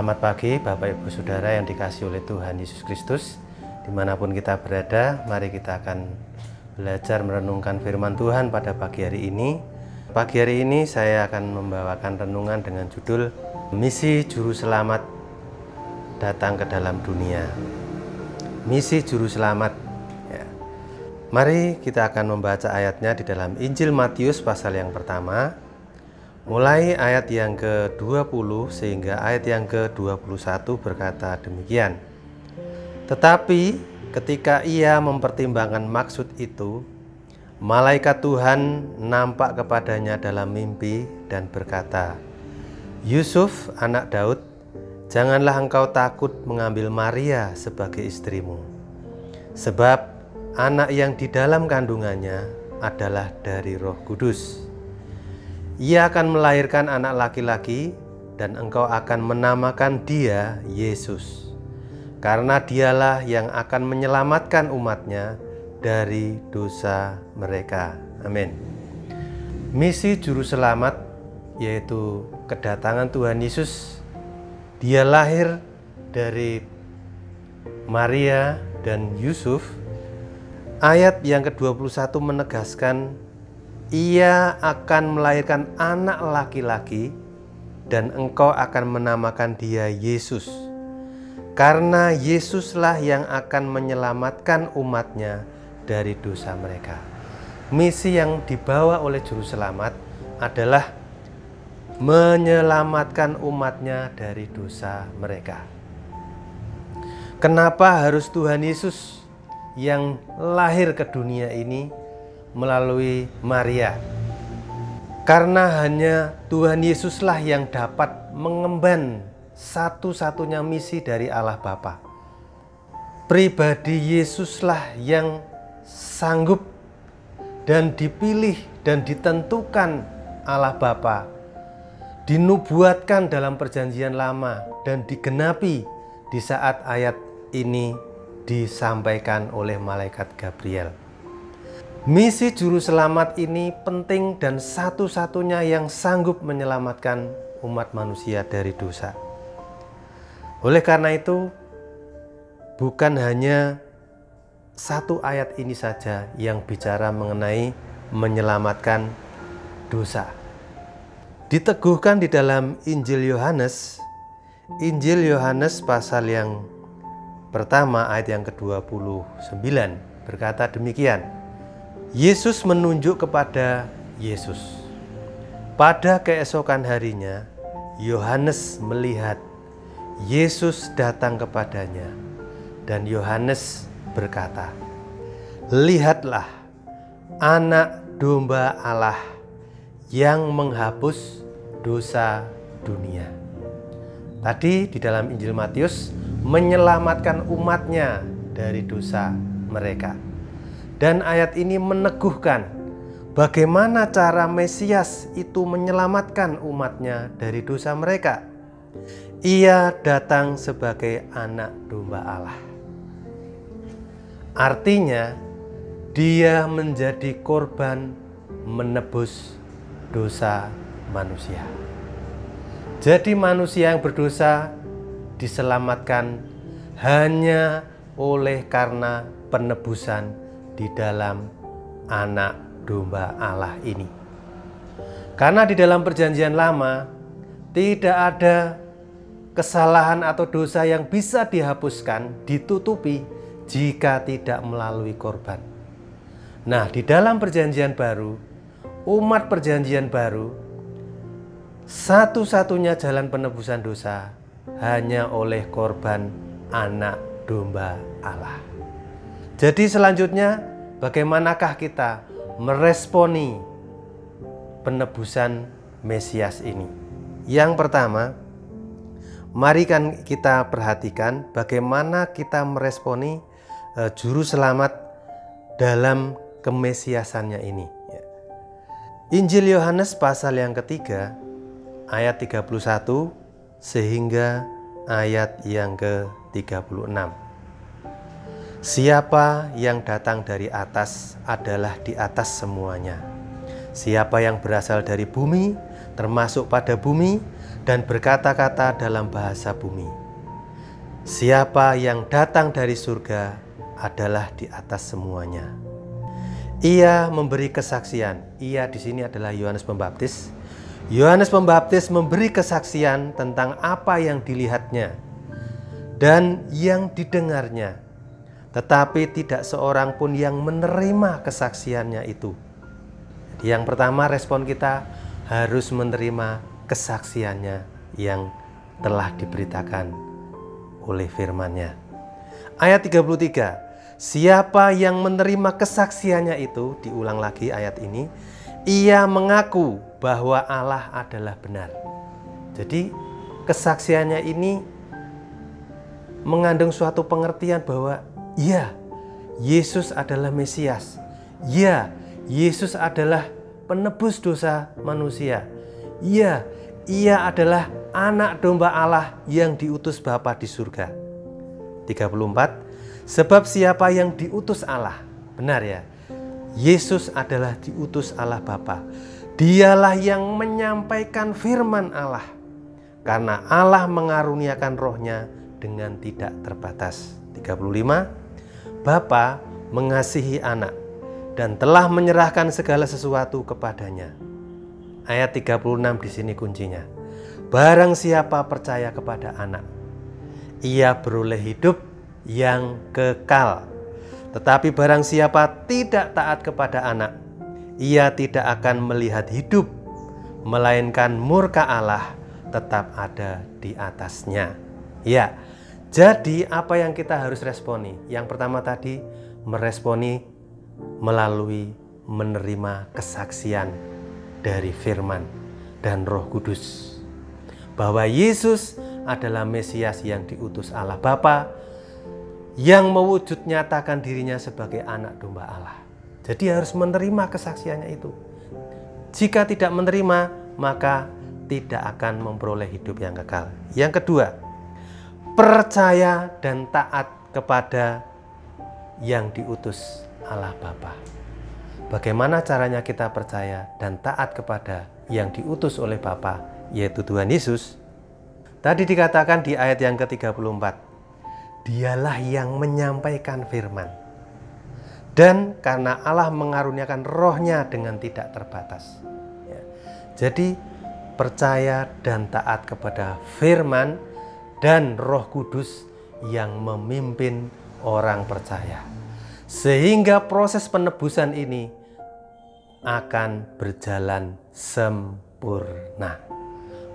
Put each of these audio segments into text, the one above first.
Selamat pagi Bapak Ibu Saudara yang dikasihi oleh Tuhan Yesus Kristus. Dimanapun kita berada, mari kita akan belajar merenungkan firman Tuhan pada pagi hari ini. Pagi hari ini saya akan membawakan renungan dengan judul Misi Juru Selamat Datang ke Dalam Dunia. Misi Juru Selamat. Ya. Mari kita akan membaca ayatnya di dalam Injil Matius pasal yang pertama, mulai ayat yang ke-20 sehingga ayat yang ke-21 berkata demikian. Tetapi ketika ia mempertimbangkan maksud itu, malaikat Tuhan nampak kepadanya dalam mimpi dan berkata, Yusuf, anak Daud, janganlah engkau takut mengambil Maria sebagai istrimu, sebab anak yang di dalam kandungannya adalah dari Roh Kudus. Ia akan melahirkan anak laki-laki dan engkau akan menamakan dia Yesus, karena dialah yang akan menyelamatkan umatnya dari dosa mereka. Amin. Misi Juru Selamat, yaitu kedatangan Tuhan Yesus. Dia lahir dari Maria dan Yusuf. Ayat yang ke-21 menegaskan ia akan melahirkan anak laki-laki dan engkau akan menamakan dia Yesus, karena Yesuslah yang akan menyelamatkan umatnya dari dosa mereka. Misi yang dibawa oleh Juru Selamat adalah menyelamatkan umatnya dari dosa mereka. Kenapa harus Tuhan Yesus yang lahir ke dunia ini melalui Maria? Karena hanya Tuhan Yesuslah yang dapat mengemban satu-satunya misi dari Allah Bapa. Pribadi Yesuslah yang sanggup dan dipilih dan ditentukan Allah Bapa, dinubuatkan dalam perjanjian lama dan digenapi di saat ayat ini disampaikan oleh malaikat Gabriel. Misi Juru Selamat ini penting dan satu-satunya yang sanggup menyelamatkan umat manusia dari dosa. Oleh karena itu, bukan hanya satu ayat ini saja yang bicara mengenai menyelamatkan dosa. Diteguhkan di dalam Injil Yohanes pasal yang pertama ayat yang ke-29 berkata demikian. Yesus menunjuk kepada Yesus. Pada keesokan harinya, Yohanes melihat Yesus datang kepadanya, dan Yohanes berkata, Lihatlah anak domba Allah yang menghapus dosa dunia. Tadi di dalam Injil Matius menyelamatkan umatnya dari dosa mereka. Dan ayat ini meneguhkan bagaimana cara Mesias itu menyelamatkan umatnya dari dosa mereka. Ia datang sebagai anak domba Allah. Artinya, dia menjadi korban menebus dosa manusia. Jadi manusia yang berdosa diselamatkan hanya oleh karena penebusan di dalam anak domba Allah ini. Karena di dalam perjanjian lama tidak ada kesalahan atau dosa yang bisa dihapuskan, ditutupi jika tidak melalui korban. Nah, di dalam perjanjian baru, umat perjanjian baru, satu-satunya jalan penebusan dosa hanya oleh korban anak domba Allah. Jadi selanjutnya, bagaimanakah kita meresponi penebusan Mesias ini? Yang pertama, mari kan kita perhatikan bagaimana kita meresponi Juru Selamat dalam kemesiasannya ini. Injil Yohanes pasal yang ketiga, ayat 31 sehingga ayat yang ke-36. Siapa yang datang dari atas adalah di atas semuanya. Siapa yang berasal dari bumi, termasuk pada bumi, dan berkata-kata dalam bahasa bumi. Siapa yang datang dari surga adalah di atas semuanya. Ia memberi kesaksian. Ia di sini adalah Yohanes Pembaptis. Yohanes Pembaptis memberi kesaksian tentang apa yang dilihatnya dan yang didengarnya, tetapi tidak seorang pun yang menerima kesaksiannya itu. Jadi yang pertama, respon kita harus menerima kesaksiannya yang telah diberitakan oleh firman-Nya. Ayat 33, siapa yang menerima kesaksiannya itu, diulang lagi ayat ini, ia mengaku bahwa Allah adalah benar. Jadi kesaksiannya ini mengandung suatu pengertian bahwa ya, Yesus adalah Mesias. Ya, Yesus adalah penebus dosa manusia. Ya, Ia adalah anak domba Allah yang diutus Bapa di surga. 34, sebab siapa yang diutus Allah, benar ya, Yesus adalah diutus Allah Bapa. Dialah yang menyampaikan firman Allah, karena Allah mengaruniakan rohnya dengan tidak terbatas. 35, Bapa mengasihi anak dan telah menyerahkan segala sesuatu kepadanya. Ayat 36 di sini kuncinya. Barang siapa percaya kepada anak, ia beroleh hidup yang kekal. Tetapi barang siapa tidak taat kepada anak, ia tidak akan melihat hidup, melainkan murka Allah tetap ada di atasnya. Ya, jadi apa yang kita harus responi? Yang pertama tadi, meresponi melalui menerima kesaksian dari firman dan Roh Kudus bahwa Yesus adalah Mesias yang diutus Allah Bapa, yang mewujud nyatakan dirinya sebagai anak domba Allah. Jadi harus menerima kesaksiannya itu. Jika tidak menerima, maka tidak akan memperoleh hidup yang kekal. Yang kedua, percaya dan taat kepada yang diutus Allah Bapa. Bagaimana caranya kita percaya dan taat kepada yang diutus oleh Bapa, yaitu Tuhan Yesus? Tadi dikatakan di ayat yang ke-34, Dialah yang menyampaikan firman. Dan karena Allah mengaruniakan rohnya dengan tidak terbatas. Ya. Jadi percaya dan taat kepada firman dan Roh Kudus yang memimpin orang percaya. Sehingga proses penebusan ini akan berjalan sempurna.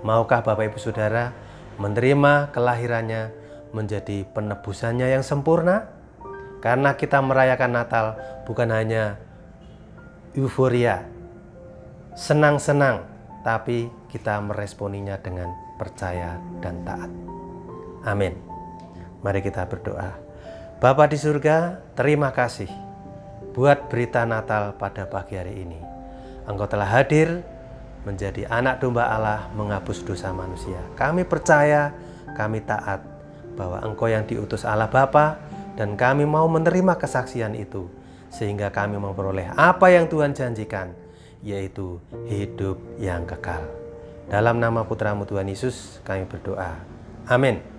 Maukah Bapak Ibu Saudara menerima kelahirannya menjadi penebusannya yang sempurna? Karena kita merayakan Natal bukan hanya euforia, senang-senang, tapi kita meresponinya dengan percaya dan taat. Amin. Mari kita berdoa. Bapa di surga, terima kasih buat berita Natal pada pagi hari ini. Engkau telah hadir menjadi anak domba Allah menghapus dosa manusia. Kami percaya, kami taat bahwa Engkau yang diutus Allah Bapa, dan kami mau menerima kesaksian itu sehingga kami memperoleh apa yang Tuhan janjikan, yaitu hidup yang kekal. Dalam nama Putra-Mu Tuhan Yesus kami berdoa. Amin.